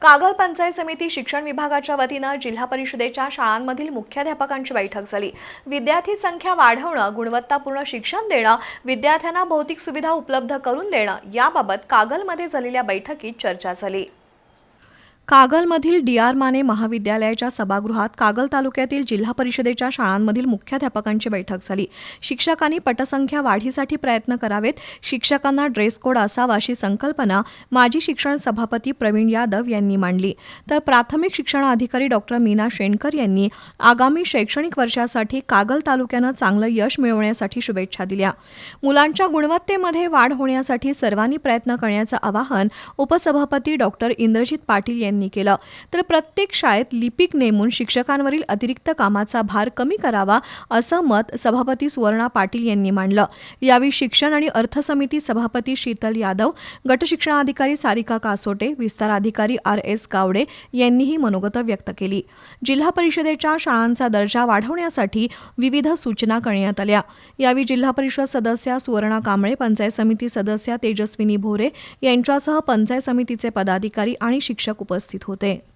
कागल पंचायत समिती शिक्षण विभागाच्या वतीनं जिल्हा परिषदेच्या शाळांमधील मुख्याध्यापकांची बैठक झाली। विद्यार्थी संख्या वाढवणं, गुणवत्तापूर्ण शिक्षण देणं, विद्यार्थ्यांना भौतिक सुविधा उपलब्ध करून देणं याबाबत कागलमध्ये झालेल्या बैठकीत चर्चा झाली। कागलमधील डी.आर. माने महाविद्यालयाच्या सभागृहात कागल तालुक्यातील जिल्हा परिषदेच्या शाळांमधील मुख्याध्यापकांची बैठक झाली। शिक्षकांनी पटसंख्या वाढीसाठी प्रयत्न करावेत, शिक्षकांना ड्रेस कोड असावा अशी संकल्पना माजी शिक्षण सभापती प्रवीण यादव यांनी मांडली। तर प्राथमिक शिक्षणाधिकारी डॉक्टर मीना शेणकर यांनी आगामी शैक्षणिक वर्षासाठी कागल तालुक्यानं चांगलं यश मिळवण्यासाठी शुभेच्छा दिल्या। मुलांच्या गुणवत्तेमध्ये वाढ होण्यासाठी सर्वांनी प्रयत्न करण्याचं आवाहन उपसभापती डॉक्टर इंद्रजित पाटील यांनी केलं। तर प्रत्येक शाळेत लिपिक नेमून शिक्षकांवरील अतिरिक्त कामाचा भार कमी करावा असं मत सभापती सुवर्णा पाटील यांनी मांडलं। यावेळी शिक्षण आणि अर्थ समिती सभापती शीतल यादव, गट शिक्षणाधिकारी सारिका कासोटे, विस्तार अधिकारी R.S. गावडे यांनीही मनोगत व्यक्त केली। जिल्हा परिषदेच्या शाळांचा दर्जा वाढवण्यासाठी विविध सूचना करण्यात आल्या। यावेळी जिल्हा परिषद सदस्या सुवर्णा कांबळे, पंचायत समिती सदस्या तेजस्विनी भोरे यांच्यासह पंचायत समितीचे पदाधिकारी आणि शिक्षक उपस्थित होते।